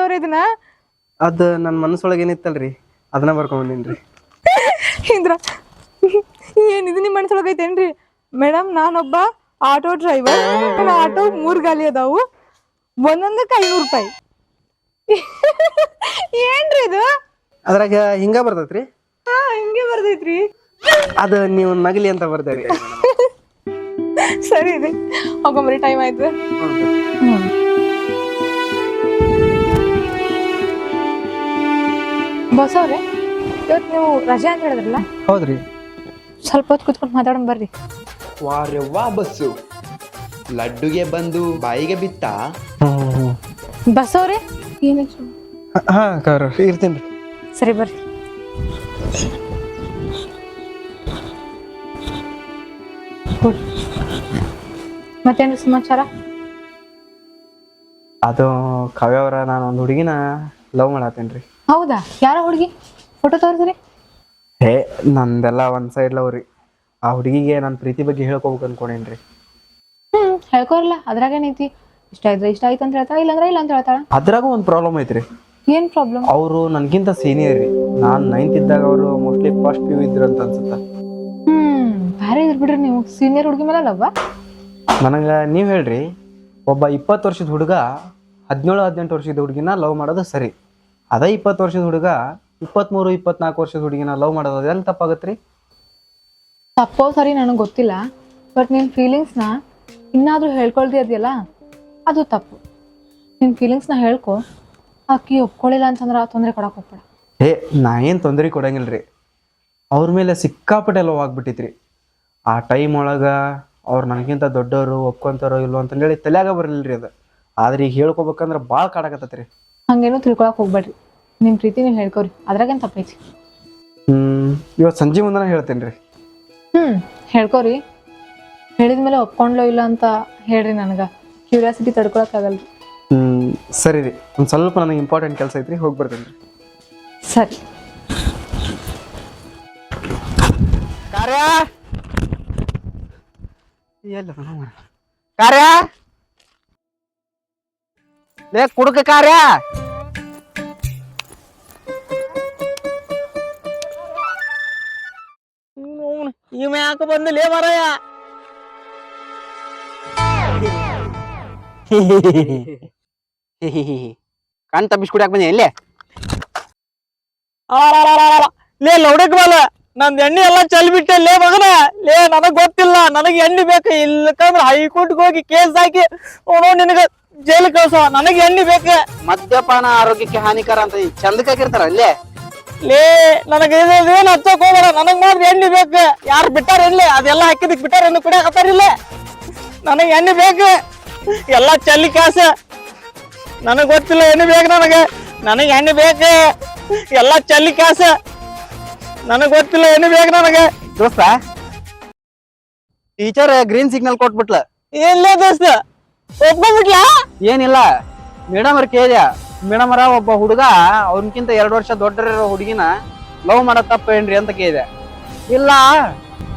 ಅವ್ರ ಇದನ್ನ ಅದು ನನ್ನ ಮನಸ್ಸೊಳಗೆ ಏನಿತ್ತಲ್ರಿ ಅದನ್ನ ಬರ್ಕೊಂಬಂದಿನ್ರಿ. ಇಂದ್ರ ಏನಿದು ನಿಮ್ಮ ಮನಸ್ಸೊಳಗೆ ಐತೇನ್ರಿ? ಮೇಡಮ್ ನಾನೊಬ್ಬ ಆಟೋ ಡ್ರೈವರ್. ನನ್ನ ಆಟೋ 3 ಗಾಲಿ ಅದಾವು, ಒಂದೊಂದಕ್ಕೆ 500 ರೂಪಾಯಿ. ಏನ್ರಿ ಇದು? ಅದ್ರಾಗ ಹಿಂಗ ಬರ್ತೈತ್ರಿ. ಹಿಂಗೆ ಬರ್ದೈತ್ರಿ. ಅದು ನೀವು ನಗಲಿ ಅಂತ ಬರ್ದೇರಿ. ಸರಿ ರೀ, ಹೋಗಂಬ್ರಿ, ಟೈಮ್ ಆಯ್ತು. ಬಾಸ್ ಅವ್ರೆ, ಇವತ್ತು ನೀವು ರಜೆ ಅಂತ ಹೇಳಿದ್ರಲ್ಲ? ಹೌದ್ರಿ. ಸ್ವಲ್ಪ ಹೊತ್ತು ಕುತ್ಕೊಂಡು ಮಾತಾಡೋಣ ಬರ್ರಿ. ವಾರೆ ವಾ ಬಸ್ಸು, ಲಡ್ಡುಗೆ ಬಂದು ಬಾಯಿಗೆ ಬಿತ್ತ. ಬಸ್ ಅವ್ರೆ, ಏನಾಯ್ತು? ಹಾ ಕವ್ರ ಇರ್ತೀನಿ. ಸರಿ ಬರ್ರಿ. ಮತ್ತೇನ್ರಿ ಸಮಾಚಾರ? ಅದು ಕಾವ್ಯ ಅವ್ರ, ನಾನು ಒಂದು ಹುಡುಗಿನ ಲವ್ ಮಾಡತ್ತೇನ್ರಿ. ಹೌದಾ? ಯಾರ ಹುಡುಗಿ? ಫೋಟೋ ತೋರಿಸ್ರಿ. ಹೇ ನಂದೆಲ್ಲ ಒಂದ್ ಸೈಡ್ ಲವ್ ರೀ. ಆ ಹುಡುಗಿಗೆ ನನ್ನ ಪ್ರೀತಿ ಬಗ್ಗೆ ಹೇಳ್ಕೋಬೇಕು ಅನ್ಕೊಂಡೇನ್ರಿ. ಹೇಳ್ಕೋರಲ್ಲ, ಅದ್ರಾಗೇನೈತಿ? ಇಷ್ಟ ಆಯ್ತು ಅಂತ ಹೇಳ್ತಾಳ, ಇಲ್ಲಾಂದ್ರೆ ಇಲ್ಲ ಅಂತ ಹೇಳ್ತಾಳ. ಅದ್ರಾಗೂ ಒಂದು ಪ್ರಾಬ್ಲಮ್ ಐತ್ರಿ. ಏನ್ ಪ್ರಾಬ್ಲಮ್? ಅವರು ನನ್ಗಿಂತ ಸೀನಿಯರ್ ರೀ. ನಾನು 9th ಇದ್ದಾಗ ಅವರು ಮೋಸ್ಟ್ಲಿ ಫಸ್ಟ್ PU ಇದ್ರು ಅಂತ ಅನ್ಸುತ್ತ. ಬ್ಯಾರೆ ಇದ್ರ ಬಿಡ್ರಿ, ನೀವು ಸೀನಿಯರ್ ಹುಡುಗಿ ಮೇಲೆ ಲವ್ವ? ನನಗೆ ನೀವು ಹೇಳ್ರಿ, ಒಬ್ಬ 20 ವರ್ಷದ ಹುಡುಗ 17-18 ವರ್ಷದ ಹುಡುಗಿನ ಲವ್ ಮಾಡೋದು ಸರಿ. ಅದೇ 20 ವರ್ಷದ ಹುಡುಗ 23-24 ವರ್ಷದ ಹುಡುಗಿನ ಲವ್ ಮಾಡೋದು ಅದೆಲ್ಲ ತಪ್ಪಾಗತ್ರಿ? ತಪ್ಪೋ ಸರಿ ನನಗೆ ಗೊತ್ತಿಲ್ಲ, ಬಟ್ ನಿನ್ನ ಫೀಲಿಂಗ್ಸ್ನ ಇನ್ನಾದರೂ ಹೇಳ್ಕೊಳ್ದಿ ಅದೆಯಲ್ಲ, ಅದು ತಪ್ಪು. ನಿನ್ನ ಫೀಲಿಂಗ್ಸ್ನ ಹೇಳ್ಕೊ. ಆಕಿ ಒಪ್ಕೊಳ್ಳಿಲ್ಲ ಅಂತಂದ್ರೆ ತೊಂದರೆ ಕೊಡಕ್ಕೆ ಹೋಗ್ಬೇಡ. ನಾ ಏನು ತೊಂದರೆ ಕೊಡಂಗಿಲ್ರಿ. ಅವ್ರ ಮೇಲೆ ಸಿಕ್ಕಾಪಟ್ಟೆ ಲವ್ ಆಗ್ಬಿಟ್ಟಿತ್ರಿ. ಆ ಟೈಮ್ ಒಳಗೆ ಅವ್ರು ನನಗಿಂತ ದೊಡ್ಡವರು, ಒಪ್ಕೊಂತಾರೋ ಇಲ್ವೋ ಅಂತಂದೇಳಿ ತಲೆಯಾಗ ಬರಲಿಲ್ಲ ಅದು. ಆದ್ರೆ ಈಗ ಹೇಳ್ಕೊಬೇಕಂದ್ರೆ ಭಾಳ ಕಾಡಕತ್ತೈತ್ರಿ. ಹಂಗೇನು ತಿಳ್ಕೊಳಕ್ಕೆ ಹೋಗ್ಬೇಡ್ರಿ. ನಿಮ್ಮ ಪ್ರೀತಿ ನೀವು ಹೇಳ್ಕೊರಿ, ಅದ್ರಾಗೇನು ತಪ್ಪೈತಿ? ಇವತ್ತು ಸಂಜೆ ಮುಂದೆ ಹೇಳ್ತೇನೆ ರೀ. ಹೇಳ್ಕೊರಿ. ಹೇಳಿದ್ಮೇಲೆ ಒಪ್ಕೊಂಡ್ಲೋ ಇಲ್ಲ ಅಂತ ಹೇಳ್ರಿ, ನನಗೆ ಕ್ಯೂರಿಯಾಸಿಟಿ ತಡ್ಕೊಳಕ್ಕಾಗಲ್ರಿ. ಸರಿ ರೀ, ಒಂದು ಸ್ವಲ್ಪ ನನಗೆ ಇಂಪಾರ್ಟೆಂಟ್ ಕೆಲಸ ಐತ್ರಿ, ಹೋಗಿ ಬರ್ತೇನೆ ರೀ. ಸರಿ. ಕಾರ್ಯ ಎಲ್ಲ ಕಾರ್ಯ ಲೇ ಕುಡುಕ ಕಾರ್ಯ. ಇವ ಯಾಕೆ ಬಂದಲೇ ಮಾರಾಯ? ಕಣ್ ತಪ್ಪಿಸ್ ಕುಡಿಯಾಕ ಬಂದೆ ಇಲ್ಲೇ. ಲೇ ಲೌಡಕ್ ಬಾಲ, ನಂದ್ ಎಣ್ಣೆ ಎಲ್ಲ ಚೆಲ್ಬಿಟ್ಟೆ ಲೇ ಮಗನ. ಲೇ ನನಗ್ ಗೊತ್ತಿಲ್ಲ, ನನಗ್ ಎಣ್ಣೆ ಬೇಕು. ಇಲ್ಲಕಂದ್ರ ಹೈಕೋರ್ಟ್ಗೆ ಹೋಗಿ ಕೇಸ್ ಹಾಕಿ ನಿನಗ ಜೈಲ್ ಕಳ್ಸೋ. ನನಗ್ ಎಣ್ಣೆ ಬೇಕ. ಮದ್ಯಪಾನ ಆರೋಗ್ಯಕ್ಕೆ ಹಾನಿಕರ ಅಂತ ಚಂದಕ್ಕಾಗಿರ್ತಾರ ಅಲ್ಲೇ. ಲೇ ನನಗ ಏನ್ ಹಚ್ಚಕ್ ಹೋಗ್ಬೇಡ, ನನಗ್ ಮಾತ್ರ ಎಣ್ಣೆ ಬೇಕು. ಯಾರು ಬಿಟ್ಟಾರ ಎಣ್ಣೆ? ಅದೆಲ್ಲ ಹಾಕಿದಕ್ ಬಿಟ್ಟಾರ ಎಣ್ಣೆ ಕುಡಿಯಾಕತ್ತಾರಿಲ್ಲ. ನನಗ್ ಎಣ್ಣೆ ಬೇಕು, ಎಲ್ಲಾ ಚಲ್ಲಿ ಕಾಸ. ನನಗ್ ಗೊತ್ತಿಲ್ಲ, ಎಣ್ಣೆ ಬೇಕು ನನಗ್ ಎಣ್ಣೆ ಬೇಕು, ಎಲ್ಲಾ ಚಲ್ಲಿ ಕಾಸ. ನನಗ್ ಗೊತ್ತಿಲ್ಲ, ಎಣ್ಣೆ ಬೇಕು ನನಗೆ. ದೋಸ್ತ, ಟೀಚರ್ ಗ್ರೀನ್ ಸಿಗ್ನಲ್ ಕೊಟ್ಬಿಟ್ಲ. ಇಲ್ಲ ದೋಸ್ತ, ಒಪ್ಕೊಂಡ್ಬಿಟ್ಲ? ಏನಿಲ್ಲ, ಮೇಡಮ್ ಅವ್ರ ಕೇಳಿದೆ. ಮೇಡಮ್ ಅವರ ಒಬ್ಬ ಹುಡುಗ ಅವ್ನಕ್ಕಿಂತ 2 ವರ್ಷ ದೊಡ್ಡರಿರೋ ಹುಡುಗಿನ ಲವ್ ಮಾಡೋ ತಪ್ಪ ಏನ್ರಿ ಅಂತ ಕೇಳಿದೆ. ಇಲ್ಲ,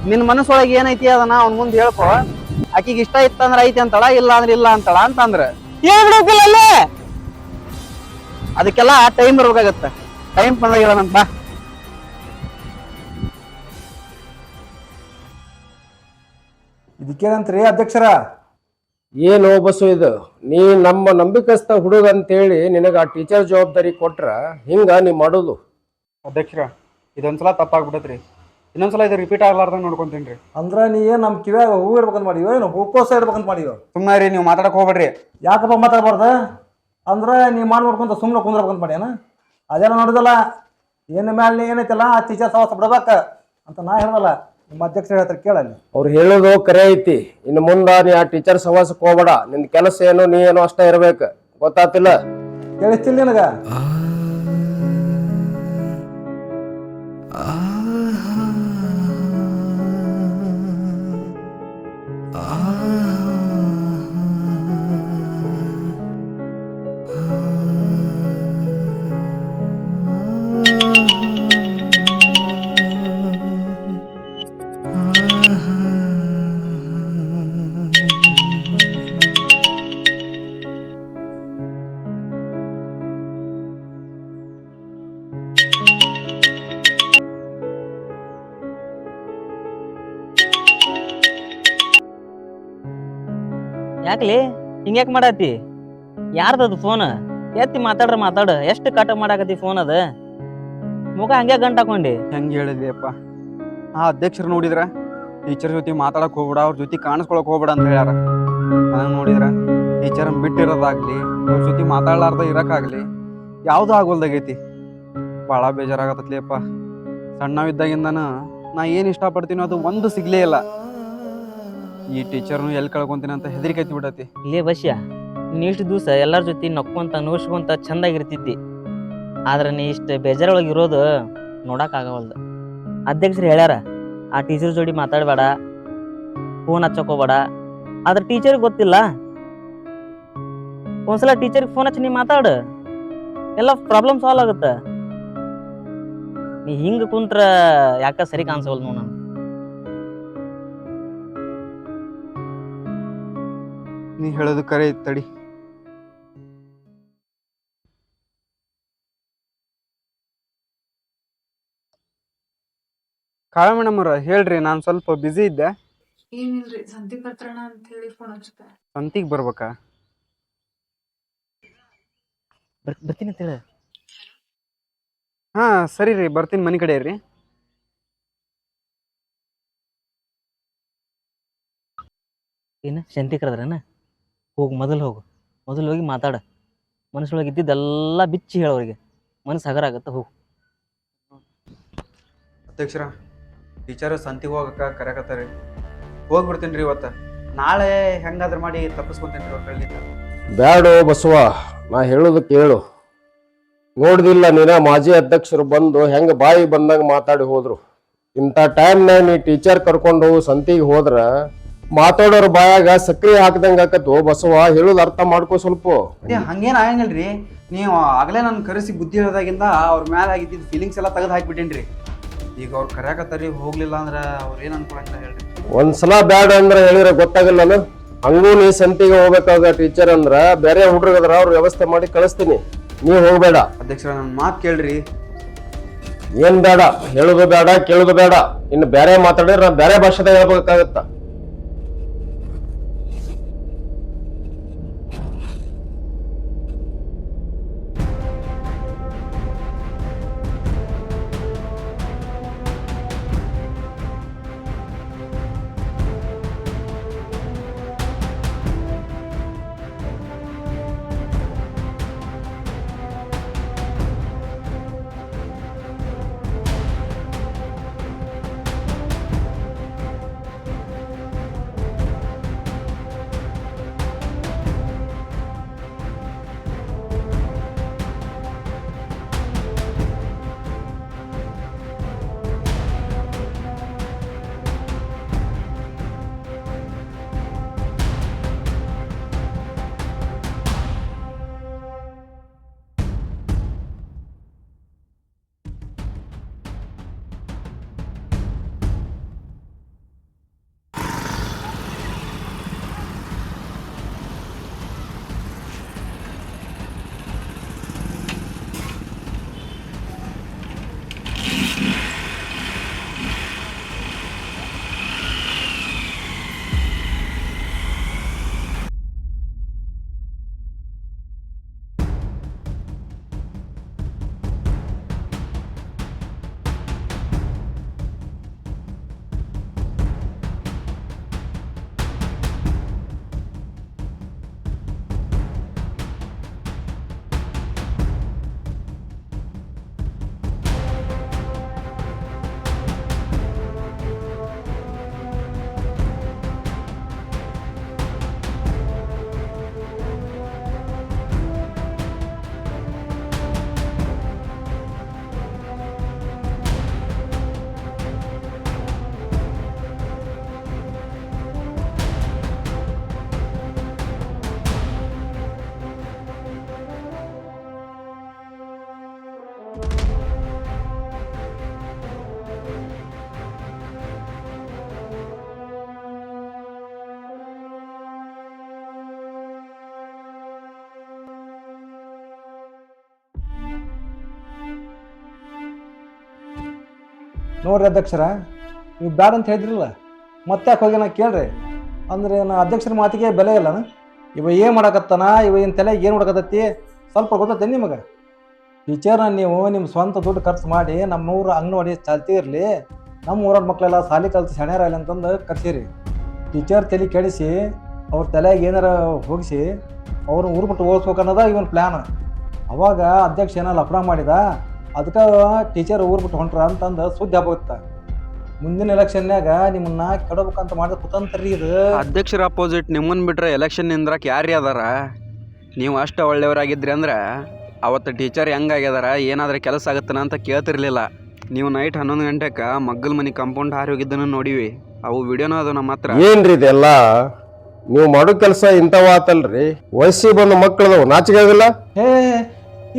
ನಿನ್ ಮನಸ್ಸೊಳಗೆ ಏನೈತಿ ಅದನ್ನ ಅವ್ನ ಮುಂದೆ ಹೇಳ್ಕೊ. ಆಕಿಗೆ ಇಷ್ಟ ಇತ್ತಂದ್ರ ಐತಿ ಅಂತಳ, ಇಲ್ಲ ಅಂದ್ರೆ ಇಲ್ಲ ಅಂತಳ ಅಂತಂದ್ರ ಏನ್ ಬಿಡೋಕಿಲ್ಲ ಅಲ್ಲೇ. ಅದಕ್ಕೆಲ್ಲ ಟೈಮ್ ಇರ್ಬೇಕಾಗತ್ತ. ಟೈಮ್ ಬಂದಾಗ ಹೇಳೋಣಂತ ಬಾ. ಇದಕ್ಕೇನಂತ್ರಿ ಅಧ್ಯಕ್ಷರ? ಏನು ಬಸ್ಸು ಇದು? ನೀ ನಮ್ಮ ನಂಬಿಕಸ್ಥ ಹುಡುಗ ಅಂತೇಳಿ ನಿನಗ ಆ ಟೀಚರ್ ಜವಾಬ್ದಾರಿ ಕೊಟ್ರ ಹಿಂಗ ನೀ ಮಾಡೋದು? ಅಧ್ಯಕ್ಷರ, ಇದೊಂದ್ಸಲ ತಪ್ಪಾಗ್ಬಿಡತ್ರಿ. ಇನ್ನೊಂದ್ಸಲ ಇದು ರಿಪೀಟ್ ಆಗ್ಲಾರ್ದಂಗ ನೋಡ್ಕೊಂತೀನಿ. ಅಂದ್ರ ನೀ ಏನ್ ನಮ್ ಕಿವ್ಯಾಗ ಹೂ ಇಡ್ಬೇಕಂತ ಮಾಡಿವ, ಏನು ಹೂಕೋಸ ಇಡ್ಬೇಕಂತ ಮಾಡಿವ? ಸುಮ್ಮನೆ ರೀ, ನೀವು ಮಾತಾಡಕ್ ಹೋಗ್ಬೇಡ್ರಿ. ಯಾಕಪ್ಪ ಮಾತಾಡ್ಬಾರ್ದ? ಅಂದ್ರ ನೀ ಮಾಡ್ಬೇಕಂತ ಸುಮ್ಮನೆ ಕುಂದ್ರಬೇಕಂತ ಮಾಡ್ಯಾನ? ಅದೇನೋ ನೋಡಿದಲ್ಲ, ಏನ್ ಮ್ಯಾಲ ನೀ ಏನೈತಲ್ಲ ಆ ಟೀಚರ್ ಸವಾಸ ಬಿಡ್ಬೇಕ ಅಂತ ನಾ ಹೇಳ್ದಲ್ಲ. ನಿಮ್ಮ ಅಧ್ಯಕ್ಷರ ಹೇಳ್ತಾರೆ ಕೇಳಲ್ಲಿ. ಅವ್ರು ಹೇಳೋದು ಕರೆ ಐತಿ. ಇನ್ನು ಮುಂದ ನೀ ಆ ಟೀಚರ್ ಸವಾಸಕ್ಕೆ ಹೋಗ್ಬೇಡ. ನಿನ್ ಕೆಲಸ ಏನು, ನೀ ಏನೋ ಅಷ್ಟೇ ಇರ್ಬೇಕು. ಗೊತ್ತಾತಿಲ್ಲ? ಕೇಳಿಸ್ತಿಲ್ಲ ನಿನಗ? ಯಾಕ್ಲಿ ಹಿಂಗ್ಯಾಕ್ ಮಾಡಾತಿ? ಯಾರ್ದದು ಫೋನ್? ಎತ್ತಿ ಮಾತಾಡ ಎಷ್ಟು ಕಟ ಮಾಡಾಕತಿ ಫೋನ್ ಅದ? ಮುಖ ಹಂಗೆ ಗಂಟ ಹಾಕೊಂಡಿ. ಹೆಂಗೆ ಹೇಳಿದ್ಲಿಯಪ್ಪ, ಆ ಅಧ್ಯಕ್ಷರು ನೋಡಿದ್ರ ಟೀಚರ್ ಜೊತೆ ಮಾತಾಡಕ್ ಹೋಗ್ಬೇಡ, ಅವ್ರ ಜೊತೆ ಕಾಣಿಸ್ಕೊಳಕ್ ಹೋಗ್ಬೇಡ ಅಂತ ಹೇಳ್ಯಾರ. ನನಗೆ ನೋಡಿದ್ರ ಟೀಚರ್ ಬಿಟ್ಟಿರೋದಾಗ್ಲಿ, ಅವ್ರ ಜೊತೆ ಮಾತಾಡ್ಲಾರ್ದ ಇರಕ್ಕಾಗ್ಲಿ ಯಾವ್ದು ಆಗೋಲ್ದಾಗೈತಿ. ಭಾಳ ಬೇಜಾರಾಗತ್ತಲಿಯಪ್ಪ. ಸಣ್ಣವಿದ್ದಾಗಿಂದನ ನಾ ಏನು ಇಷ್ಟಪಡ್ತೀನೋ ಅದು ಒಂದು ಸಿಗ್ಲೇ ಇಲ್ಲ. ಈ ಟೀಚರ್ನು ಎಲ್ಲಿ ಕಳ್ಕೊಂತೀನಿ ಅಂತ ಹೆದರಿಕೆ ಬಿಡತಿ. ಇಲ್ಲೇ ಬಸ್ಯ, ನೀ ಇಷ್ಟು ದಿವಸ ಎಲ್ಲರ ಜೊತೆ ನಕ್ಕೊಂತ ನೋಡ್ಸ್ಕೊಂತ ಚಂದಾಗಿರ್ತಿದ್ದಿ. ಆದ್ರೆ ನೀ ಇಷ್ಟು ಬೇಜಾರೊಳಗಿರೋದು ನೋಡಕ್ಕಾಗವಲ್ದು. ಅಧ್ಯಕ್ಷರು ಹೇಳ್ಯಾರ, ಆ ಟೀಚರ್ ಜೋಡಿ ಮಾತಾಡಬೇಡ, ಫೋನ್ ಹಚ್ಚಕೋಬೇಡ. ಆದ್ರೆ ಟೀಚರ್ಗೆ ಗೊತ್ತಿಲ್ಲ. ಒಂದ್ಸಲ ಟೀಚರ್ಗೆ ಫೋನ್ ಹಚ್ಚಿ ನೀ ಮಾತಾಡು, ಎಲ್ಲ ಪ್ರಾಬ್ಲಮ್ ಸಾಲ್ವ್ ಆಗುತ್ತೆ. ನೀ ಹಿಂಗೆ ಕುಂತ್ರ ಯಾಕ ಸರಿ ಕಾಣಿಸವಲ್ ನೋಡ. ನೀ ಹೇಳೋದು ಕರೆ ಐತ್ ತಡಿ. ಕಾಳ ಮೇಡಮ್ ಅವ್ರ ಹೇಳ್ರಿ, ನಾನು ಸ್ವಲ್ಪ ಬ್ಯುಸಿ ಇದ್ದೆ. ಏನಿಲ್ರಿ, ಸಂತಿ ಪತ್ರಣ ಅಂತ ಹೇಳಿ ಫೋನ್ ಹಚ್ಚಿದೆ. ಸಂತಿಗೆ ಬರ್ಬೇಕಾ? ಬರ್ತೀನಿ ಅಂತ ಹೇಳ. ಹಾ ಸರಿ ರೀ, ಬರ್ತೀನಿ. ಮನೆ ಕಡೆ ರೀ. ಏನು ಶಂತಿ ಕರೆದ್ರೇನ? ಹೋಗು, ಮೊದಲು ಹೋಗಿ ಮಾತಾಡ. ಮನಸ್ಸೊಳಗೆ ಇದ್ದಿದ್ದೆಲ್ಲ ಬಿಚ್ಚಿ ಹೇಳೋರಿಗೆ ಮನಸ್ಸು ಹಗರ ಆಗತ್ತೆ. ಹೋಗು. ಅಧ್ಯಕ್ಷರ, ಟೀಚರ್ ಸಂತಿಗೆ ಹೋಗಕ್ಕ ಕರೆಯಕತ್ತಾರಿ. ಹೋಗ್ಬಿಡ್ತೀನಿ ರೀ ಇವತ್ತು. ನಾಳೆ ಹೆಂಗಾದ್ರೂ ಮಾಡಿ ತಪ್ಪಿಸ್ಕೊತೀನಿ ರೀ ಅವ್ರ ಕೈಲಿಂದ. ಬ್ಯಾಡೋ ಬಸವ, ನಾ ಹೇಳೋದು ಕೇಳು. ನೋಡ್ದಿಲ್ಲ ನೀನ ಮಾಜಿ ಅಧ್ಯಕ್ಷರು ಬಂದು ಹೆಂಗ ಬಾಯಿ ಬಂದಂಗ ಮಾತಾಡಿ ಹೋದ್ರು. ಇಂಥ ಟೈಮ್ನಾಗ ನೀ ಟೀಚರ್ ಕರ್ಕೊಂಡು ಸಂತಿಗೆ ಹೋದ್ರ ಮಾತಾಡೋರ್ ಬಾಯಾಗ ಸಕ್ರಿ ಹಾಕ್ದಂಗ ಆಕತ್ತು. ಬಸವ, ಹೇಳೋದು ಅರ್ಥ ಮಾಡ್ಕೋ ಸ್ವಲ್ಪ. ಹಂಗೇನು ಆಗಂಗಿಲ್ರಿ. ನೀವು ಆಗಲೇ ನನ್ನ ಕರೆಸಿ ಬುದ್ಧಿ ಹೇಳೋದಾಗಿಂದ ಅವ್ರ ಮೇಲೆ ಆಗಿದ್ದಿದ್ದು ಫೀಲಿಂಗ್ಸ್ ಎಲ್ಲ ತೆಗೆದು ಹಾಕ್ಬಿಟ್ಟೇನಿ ರೀ. ಈಗ ಅವ್ರು ಕರೆಯಕತ್ತಾರಿ, ಹೋಗ್ಲಿಲ್ಲ ಅಂದ್ರೆ ಅವ್ರು ಏನು ಅನ್ಕೊಳಂಗಿಲ್ಲ ಹೇಳ್ರಿ. ಒಂದ್ಸಲ ಬ್ಯಾಡ ಅಂದ್ರೆ ಹೇಳಿರ ಗೊತ್ತಾಗಲ್ಲ. ಹಂಗೂ ನೀ ಸಂತಿಗೆ ಹೋಗ್ಬೇಕಾಗ ಟೀಚರ್ ಅಂದ್ರ ಬೇರೆ ಹುಡುಗದ್ರ ಅವ್ರ ವ್ಯವಸ್ಥೆ ಮಾಡಿ ಕಳಿಸ್ತೀನಿ, ನೀ ಹೋಗ್ಬೇಡ. ಅಧ್ಯಕ್ಷರ, ನನ್ನ ಮಾತು ಕೇಳ್ರಿ. ಏನ್ ಬೇಡ, ಹೇಳುದು ಬೇಡ, ಕೇಳುದು ಬೇಡ. ಇನ್ನು ಬೇರೆ ಮಾತಾಡಿದ್ರೆ ನಾ ಬೇರೆ ಭಾಷೆದಾಗ ಹೇಳ್ಬೇಕಾಗತ್ತ. ನೋಡ್ರಿ ಅಧ್ಯಕ್ಷರ, ನೀವು ಬ್ಯಾಡ ಅಂತ ಹೇಳಿದ್ರಲ್ಲ, ಮತ್ತೆ ಯಾಕೆ ಹೋಗಿ ನಾ ಕೇಳ್ರಿ. ಅಂದ್ರೆ ನಾ ಅಧ್ಯಕ್ಷರ ಮಾತಿಗೆ ಬೆಲೆ ಇಲ್ಲನ? ಇವ ಏನು ಮಾಡಕತ್ತಾನ, ಇವ ಏನು ತಲೆಗೆ ಏನು ಹುಡುಕತೈತಿ ಸ್ವಲ್ಪ ಗೊತ್ತೈತೆ ನಿಮಗೆ? ಟೀಚರ್ನ ನೀವು ನಿಮ್ಮ ಸ್ವಂತ ದುಡ್ಡು ಖರ್ಚು ಮಾಡಿ ನಮ್ಮೂರ ಅಂಗನವಾಡಿ ಚಾಲ್ತಿ ಇರಲಿ, ನಮ್ಮ ಊರ ಮಕ್ಕಳೆಲ್ಲ ಸಾಲಿ ಕಲ್ತು ಸಣ್ಯರಾಗಲಿ ಅಂತಂದು ಕರ್ಸೀರಿ. ಟೀಚರ್ ತಲೆ ಕೆಡಿಸಿ ಅವ್ರ ತಲೆಗೆ ಏನಾರ ಹೋಗಿಸಿ ಅವ್ರನ್ನ ಊರು ಬಿಟ್ಟು ಓದಿಸ್ಬೇಕು ಅನ್ನೋದ ಇವನ್ ಪ್ಲ್ಯಾನ್. ಅವಾಗ ಅಧ್ಯಕ್ಷ ಏನೋ ಲಫಡ ಮಾಡಿದ, ಅದಕ್ಕೆ ಟೀಚರ್ ಊರು ಬಿಟ್ಟು ಹೊಂಟ್ರ ಅಂತಂದು ಸುದ್ದಿ ಆಗೋಗುತ್ತೆ. ಮುಂದಿನ ಎಲೆಕ್ಷನ್ಯಾಗ ನಿಮ್ಮನ್ನ ಕೆಡಬೇಕಂತ ಮಾಡಿದ ಕುತಂತ್ರಿ ಇದು. ಅಧ್ಯಕ್ಷರ ಅಪೋಸಿಟ್ ನಿಮ್ಮನ್ನ ಬಿಟ್ರೆ ಎಲೆಕ್ಷನ್ ನಿಂದ್ರಕ್ಕೆ ಯಾರೇ ಅದಾರ? ನೀವು ಅಷ್ಟು ಒಳ್ಳೆಯವರಾಗಿದ್ರಿ ಅಂದ್ರೆ ಅವತ್ತು ಟೀಚರ್ ಹೆಂಗಾಗ್ಯದಾರ, ಏನಾದ್ರೆ ಕೆಲಸ ಆಗತ್ತನ ಅಂತ ಕೇಳ್ತಿರ್ಲಿಲ್ಲ. ನೀವು ನೈಟ್ 11 ಗಂಟೆಗೆ ಮಗ್ಗಲ್ ಮನೆ ಕಾಂಪೌಂಡ್ ಹಾರಿ ಹೋಗಿದ್ದನ್ನು ನೋಡಿವಿ. ಅವು ವಿಡಿಯೋನೂ ಅದು ನಮ್ಮ ಹತ್ರ. ಏನ್ರಿ ಇದೆಲ್ಲ? ನೀವು ಮಾಡೋ ಕೆಲಸ ಇಂಥವಾತಲ್ರಿ. ವಯಸ್ಸಿಗೆ ಬಂದ ಮಕ್ಕಳದವು ನಾಚಿಕೆ ಆಗಿಲ್ಲ? ಏ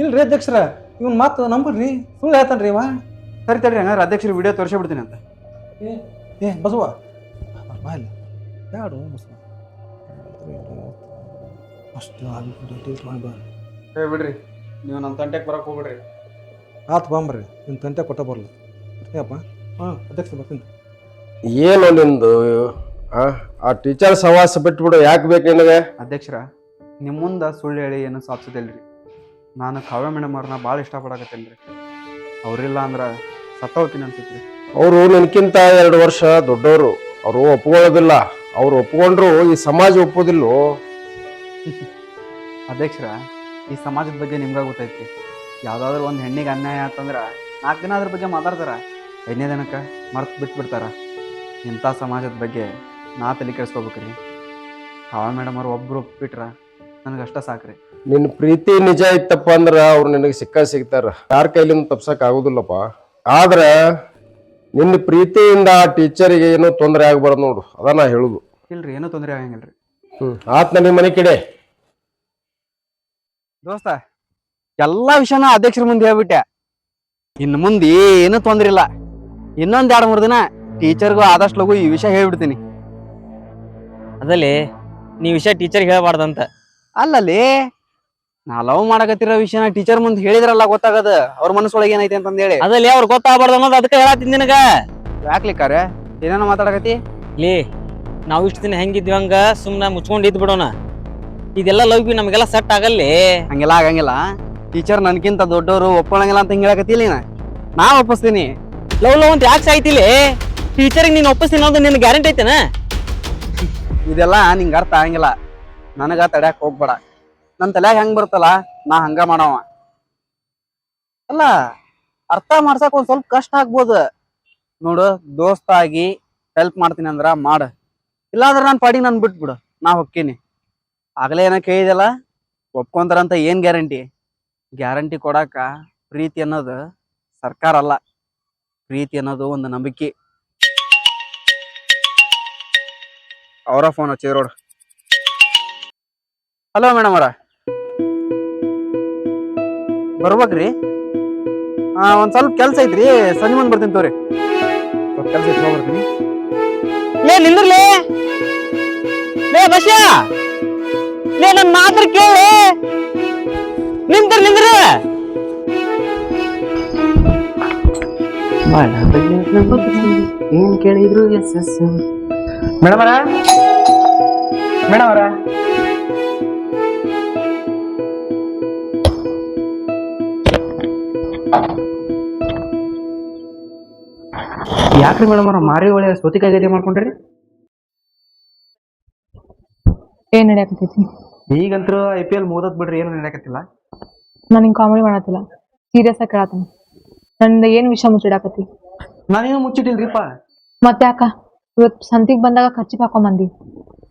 ಇಲ್ರಿ ಅಧ್ಯಕ್ಷರ, ಇವನ್ ಮಾತು ನಂಬ್ರಿ, ಸುಳ್ಳು ಹೇಳ್ತಾನ್ರಿ ಇವ. ಸರಿ ತಡ್ರಿ, ಹಂಗಾರೆ ಅಧ್ಯಕ್ಷರು ವಿಡಿಯೋ ತೋರಿಸ್ಬಿಡ್ತೀನಿ ಅಂತ. ಏ ಬಸವ ಬಾಯಲ್ಲ ಯಾಡು ಬಸವ ಅಷ್ಟು ಏ ಬಿಡ್ರಿ, ನೀವು ನಮ್ಮ ತಂಟೆಗೆ ಬರಕ್ಕೆ ಹೋಗ್ಬಿಡ್ರಿ. ಆತು ಬಾಂಬ್ರಿ, ನಿಮ್ಮ ತಂಟೆ ಕೊಟ್ಟ ಬರಲ್ಲ. ಅಪ್ಪ ಹಾಂ ಅಧ್ಯಕ್ಷ ಬರ್ತೀನಿ. ಏನು ನಿಂದು ಆ ಟೀಚರ್ ಸವಾಸ ಬಿಟ್ಬಿಡು, ಯಾಕೆ ಬೇಕು ನಿನಗೆ? ಅಧ್ಯಕ್ಷರ, ನಿಮ್ಮ ಮುಂದೆ ಸುಳ್ಳು ಹೇಳಿ ಏನು ಸಾಧಿಸೋದಿಲ್ರಿ. ನಾನು ಕಾವ್ಯ ಮೇಡಮ್ ಅವ್ರನ್ನ ಭಾಳ ಇಷ್ಟಪಡಕತ್ತೇನೆ ರೀ. ಅವರಿಲ್ಲ ಅಂದ್ರೆ ಸತ್ತೋಗ್ತೀನಿ ಅನ್ಸುತ್ತೆ. ಅವರು ನಿನ್ಕಿಂತ 2 ವರ್ಷ ದೊಡ್ಡವರು. ಅವರು ಒಪ್ಕೊಳ್ಳೋದಿಲ್ಲ. ಅವ್ರು ಒಪ್ಕೊಂಡ್ರು ಈ ಸಮಾಜ ಒಪ್ಪೋದಿಲ್ಲ. ಅಧ್ಯಕ್ಷರ, ಈ ಸಮಾಜದ ಬಗ್ಗೆ ನಿಮ್ಗೆ ಗೊತ್ತೈತಿ. ಯಾವುದಾದ್ರೂ ಒಂದು ಹೆಣ್ಣಿಗೆ ಅನ್ಯಾಯ ಆತಂದ್ರೆ 4 ದಿನ ಅದ್ರ ಬಗ್ಗೆ ಮಾತಾಡ್ತಾರ, 5ನೇ ದಿನಕ್ಕೆ ಮರ್ತು ಬಿಟ್ಬಿಡ್ತಾರ. ಇಂಥ ಸಮಾಜದ ಬಗ್ಗೆ ನಾ ತಲೆ ಕೆಡಿಸ್ಕೋಬೇಕ್ರಿ. ಕಾವ್ಯ ಮೇಡಮ್ ಅವ್ರು ಒಬ್ರು ಒಪ್ಪಿಟ್ರ ನನಗಷ್ಟ ಸಾಕ್ರಿ. ನಿನ್ನ ಪ್ರೀತಿ ನಿಜ ಇತ್ತಪ್ಪ ಅಂದ್ರ ಅವ್ರು ನಿನಗೆ ಸಿಗ್ತಾರ. ಯಾರ ಕೈಲಿಂದ ತಪ್ಸಕ್ ಆಗುದಿಲ್ಲಪ್ಪ. ಆದ್ರೆ ನಿನ್ನ ಪ್ರೀತಿಯಿಂದ ಆ ಟೀಚರಿಗೆ ಏನೋ ತೊಂದರೆ ಆಗ್ಬಾರ್ದು ನೋಡು, ಅದ ನಾ ಹೇಳುದು. ಇಲ್ರಿ, ಏನೂ ತೊಂದರೆ ಆಗಂಗಿಲ್ರಿ. ಆತ್ನ ನಿಮ್ಮ ಮನೆ ಕಡೆ ದೋಸ್ತ, ಎಲ್ಲ ವಿಷಯನ ಅಧ್ಯಕ್ಷರ ಮುಂದೆ ಹೇಳ್ಬಿಟ್ಟೆ. ಇನ್ನು ಮುಂದೆ ಏನೂ ತೊಂದ್ರೆ ಇಲ್ಲ. ಇನ್ನೊಂದು 2-3 ದಿನ ಟೀಚರ್ಗೂ ಆದಷ್ಟು ಲಗು ಈ ವಿಷಯ ಹೇಳ್ಬಿಡ್ತೀನಿ. ಅದಲ್ಲಿ ನೀ ವಿಷಯ ಟೀಚರ್ಗೆ ಹೇಳಬಾರ್ದಂತ. ಅಲ್ಲಲ್ಲಿ ನಾ ಲವ್ ಮಾಡಕತ್ತಿರೋ ವಿಷಯನ ಟೀಚರ್ ಮುಂದೆ ಹೇಳಿದ್ರಲ್ಲ ಗೊತ್ತಾಗದ ಅವ್ರ ಮನಸ್ಸೊಳಗೆ ಏನೈತೆ ಅಂತಂದ ಹೇಳಿ. ಅದಲ್ಲಿ ಅವ್ರು ಗೊತ್ತಾಗಬಾರ್ದು ಅನ್ನೋದು ಅದಕ್ಕೆ ಹೇಳತ್ತೀನಿ ನಿನಗ. ಯಾಕ್ಲಿಕ್ಕಾರೆ ಏನೇನೋ ಮಾತಾಡಕತ್ತಿ? ಲೇ, ನಾವು ಇಷ್ಟು ದಿನ ಹೆಂಗಿದ್ವಿ ಹಂಗ ಸುಮ್ಮನೆ ಮುಚ್ಕೊಂಡು ಇದ್ ಬಿಡೋಣ. ಇದೆಲ್ಲ ಲವ್ ಬಿ ನಮಗೆಲ್ಲ ಸೆಟ್ ಆಗಲ್ಲಿ. ಹಂಗೆಲ್ಲ ಆಗಂಗಿಲ್ಲ. ಟೀಚರ್ ನನ್ಕಿಂತ ದೊಡ್ಡವರು ಒಪ್ಕೊಳಂಗಿಲ್ಲ ಅಂತ ಹಿಂಗೆ ಹೇಳಕತ್ತಿಲ್ಲ. ನಾ ಒಪ್ಪಿಸ್ತೀನಿ. ಲವ್ ಅಂತ ಯಾಕೆ ಸಾಯ್ತಿಲಿ? ಟೀಚರ್ಗೆ ನೀನು ಒಪ್ಪಿಸ್ತೀನಿ ಅನ್ನೋದು ನಿನ್ ಗ್ಯಾರಂಟಿ ಐತೆನ? ಇದೆಲ್ಲ ನಿಂಗೆ ಅರ್ಥ ಆಗಂಗಿಲ್ಲ. ನನಗ ತಡ್ಯಾಕ ಹೋಗ್ಬೇಡ. ನನ್ನ ತಲ್ಯಾಗ ಹೆಂಗ್ ಬರ್ತಲ್ಲ ನಾ ಹಂಗ ಮಾಡವ. ಅಲ್ಲ, ಅರ್ಥ ಮಾಡ್ಸಕ್ ಒಂದ್ ಸ್ವಲ್ಪ ಕಷ್ಟ ಆಗ್ಬೋದು ನೋಡು. ದೋಸ್ತ ಆಗಿ ಹೆಲ್ಪ್ ಮಾಡ್ತೀನಿ ಅಂದ್ರ ಮಾಡ, ಇಲ್ಲಾಂದ್ರ ನಾನು ಪಾಡಿ ನಾನು ಬಿಟ್ಬಿಡು, ನಾ ಹೊಕ್ಕೀನಿ. ಆಗ್ಲೇ ಏನೋ ಕೇಳಿದೆಲ್ಲ, ಒಪ್ಕೊಂತಾರಂತ ಏನ್ ಗ್ಯಾರಂಟಿ? ಗ್ಯಾರಂಟಿ ಕೊಡಾಕ ಪ್ರೀತಿ ಅನ್ನೋದು ಸರ್ಕಾರ ಅಲ್ಲ, ಪ್ರೀತಿ ಅನ್ನೋದು ಒಂದು ನಂಬಿಕೆ. ಅವರ ಫೋನ್ ಹಚ್ಚಿರೋಡು. ಹಲೋ ಮೇಡಮ್ ಅವರ, ಬರ್ಬೇಕ್ರಿ? ಒಂದ್ ಸ್ವಲ್ಪ ಕೆಲ್ಸ ಐತ್ರಿ, ಸಂಜೆ ಮುಂದೆ ಬರ್ತೀನಿ ತೋರಿ. ಸ್ವಲ್ಪ ಕೆಲ್ಸ ಐತಿ, ಹೋಗ್ಬರ್ತೀನಿ. ಲೇ ನಿಂದ್ರಲೇ, ಲೇ ಬಸ್ಯ, ಲೇ ನನ್ನ ಮಾತ್ರ ಕೇಳಿ. ನಿಂದ್ರ ಏನ್ ಕೇಳಿದ್ರು ಮೇಡಮ್ ಅವರ, ಮೇಡಮ್ ಅವರ, ಯಾಕ್ರಿ ಮೇಡಮ್ ಅವ್ರ ಮಾರಿ ಒಳ್ಳೆ ಸೋತಿಕಾಯಿ ಗತಿ ಮಾಡ್ಕೊಂಡ್ರಿ? ಏನ್ ನಡೆಯಕತ್ತೈತಿ? ಈಗಂತೂ IPL ಮುಗ್ದತ್ ಬಿಡ್ರಿ, ಏನು ನಡೆಯಕತ್ತಿಲ್ಲ. ನಾನು ಹಿಂಗೆ ಕಾಮಿಡಿ ಮಾಡತ್ತಿಲ್ಲ, ಸೀರಿಯಸ್ ಆಗಿ ಕೇಳತ್ತೀನಿ. ನಂದು ಏನ್ ವಿಷಯ ಮುಚ್ಚಿಡಾಕತ್ತಿ? ನಾನೇನು ಮುಚ್ಚಿಟ್ಟಿಲ್ರಿಪ್ಪ. ಮತ್ತೆ ಯಾಕ ಇವತ್ತು ಸಂತಿಗೆ ಬಂದಾಗ ಖರ್ಚಿಗೆ ಹಾಕೊಂಬಂದಿ,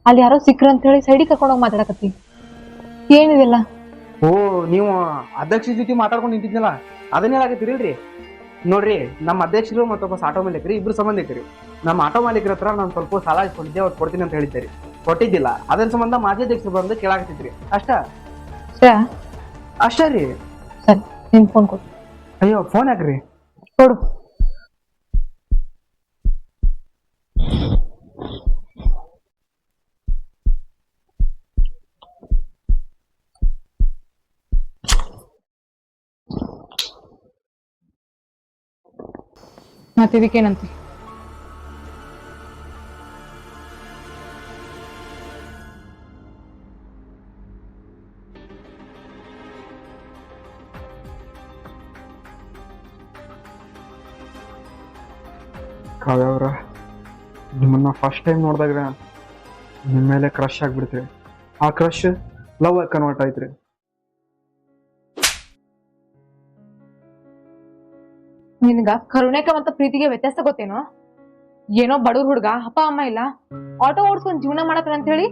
ಅಲ್ಲಿ ಯಾರೋ ಸಿಕ್ಕ್ರ ಅಂತ ಹೇಳಿ ಸೈಡಿಗೆ ಕರ್ಕೊಂಡೋಗಿ ಮಾತಾಡಕತ್ತಿ? ಏನಿದೆಲ್ಲ? ಓ, ನೀವು ಅಧ್ಯಕ್ಷ ಜೊತೆ ಮಾತಾಡ್ಕೊಂಡು ನಿಂತಿದ್ನಲ್ಲ, ಅದನ್ನೇ ಹೇಳಕತ್ತೀರಿಲ್ರಿ? ನೋಡ್ರಿ, ನಮ್ಮ ಅಧ್ಯಕ್ಷರು ಮತ್ತೊಬ್ಬ ಆಟೋ ಮಾಲೀಕರು ಇಬ್ರು ಸಂಬಂಧಿಕರಿ. ನಮ್ಮ ಆಟೋ ಮಾಲೀಕರ ಹತ್ರ ನಾನು ಸ್ವಲ್ಪ ಸಾಲ ಇಸ್ಕೊಂಡಿದ್ದೆ, ಅವ್ರು ಕೊಡ್ತೀನಿ ಅಂತ ಹೇಳಿದ್ದೀರಿ, ಕೊಟ್ಟಿದ್ದಿಲ್ಲ. ಅದ್ರ ಸಂಬಂಧ ಮಾಜಿ ಅಧ್ಯಕ್ಷರು ಬಂದು ಕೇಳಾಕತ್ತಿದ್ರಿ ಅಷ್ಟ ಅಷ್ಟೇ ರೀ. ಸರಿ, ನಿನ್ ಫೋನ್ ಕೊಡು. ಅಯ್ಯೋ, ಫೋನ್ ಯಾಕ್ರಿ? ಕೊಡು. ಮತ್ತೆ ಇದಕ್ಕೇನಂತೆ? ಕಾವ್ಯವ್ರ ನಿಮ್ಮನ್ನ ಫಸ್ಟ್ ಟೈಮ್ ನೋಡಿದಾಗ ನಿಮ್ಮ ಮೇಲೆ ಕ್ರಶ್ ಆಗ್ಬಿಡ್ತ್ರಿ. ಆ ಕ್ರಶ್ ಲವ್ ಕನ್ವರ್ಟ್ ಆಯ್ತ್ರಿ. ನಿನ್ಗ ಕರುಣೆಕ ಮತ್ತು ಪ್ರೀತಿಗೆ ವ್ಯತ್ಯಾಸ ಗೊತ್ತೇನೋ? ಏನೋ ಬಡವ್ರ ಹುಡ್ಗ ಅಪ್ಪ ಅಮ್ಮ ಇಲ್ಲ, ಆಟೋ ಓಡಿಸ್ಕೊಂಡ್ ಜೀವನ ಮಾಡಕ್ರ ಅಂತ ಹೇಳಿ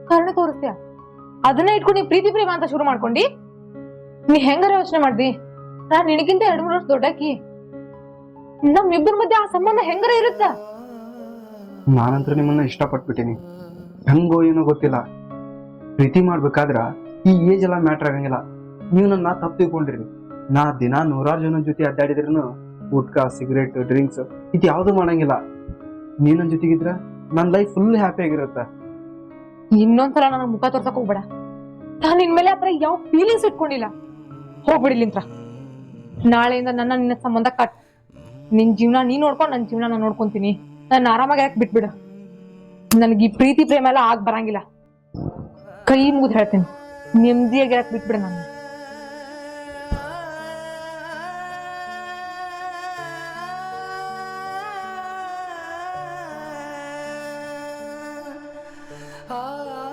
ಕರುಣೆ ತೋರಿಸ್ತೀಯ. ಅದನ್ನ ಇಟ್ಕೊಂಡು ನೀ ಪ್ರೀತಿ ಪ್ರೇಮ ಅಂತ ಶುರು ಮಾಡ್ಕೊಂಡಿ. ನೀ ಹೆಂಗಾರ ಯೋಚನೆ ಮಾಡ್ದಿ, ನಾನ್ ನಿನಗಿಂತ 2-3 ವರ್ಷ ದೊಡ್ಡಾಕಿ. ನಮ್ಮಿಬ್ಬರ ಮಧ್ಯೆ ಆ ಸಂಬಂಧ ಹೆಂಗಾರ ಇರುತ್ತ? ನಾನಂತೂ ನಿಮ್ಮನ್ನ ಇಷ್ಟಪಟ್ಬಿಟ್ಟಿನಿ. ಹೆಂಗೋ ಏನೋ ಗೊತ್ತಿಲ್ಲ. ಪ್ರೀತಿ ಮಾಡ್ಬೇಕಾದ್ರ ಈ ಏಜ್ ಎಲ್ಲ ಮ್ಯಾಟ್ರ್ ಆಗಂಗಿಲ್ಲ. ನೀವು ನನ್ನ ತಪ್ಪು ತಿಳ್ಕೊಂಡ್ರಿ. ನಾ ದಿನ 100 ಜನ ಜೊತೆ ಅಡ್ಡಾಡಿದ್ರು ಊಟ್ಕ ಸಿಗರೇಟ್ ಡ್ರಿಂಕ್ಸ್ ಇದು ಯಾವ್ದು ಮಾಡಂಗಿಲ್ಲ. ನೀವ್ ನನ್ ಜೊತೆಗಿದ್ರ ನನ್ನ ಲೈಫ್ ಫುಲ್ ಹ್ಯಾಪಿ ಆಗಿರುತ್ತೆ. ಇನ್ನೊಂದ್ಸಲ ನನಗ್ ಮುಖ ತೋರ್ಸಕ್ ಹೋಗ್ಬೇಡ. ನಾನ್ ನಿನ್ಮೇಲೆ ಆತರ ಯಾವ ಫೀಲಿಂಗ್ಸ್ ಇಟ್ಕೊಂಡಿಲ್ಲ. ಹೋಗ್ಬಿಡಿಲಿಂತ್ರ. ನಾಳೆಯಿಂದ ನನ್ನ ನಿನ್ನ ಸಂಬಂಧ ಕಟ್. ನಿನ್ ಜೀವನ ನೀ ನೋಡ್ಕೊಂಡು ನನ್ನ ಜೀವನ ನಾನು ನೋಡ್ಕೊಂತೀನಿ. ನಾನು ಆರಾಮಾಗಿ ಯಾಕೆ ಬಿಟ್ಬಿಡು. ನನಗೆ ಈ ಪ್ರೀತಿ ಪ್ರೇಮ ಎಲ್ಲ ಆಗ್ ಬರಂಗಿಲ್ಲ. ಕೈ ಮುಗಿದು ಹೇಳ್ತೀನಿ, ನೆಮ್ಮದಿಯಾಗಿ ಯಾಕೆ ಬಿಟ್ಬಿಡು ನನ್ನ. ah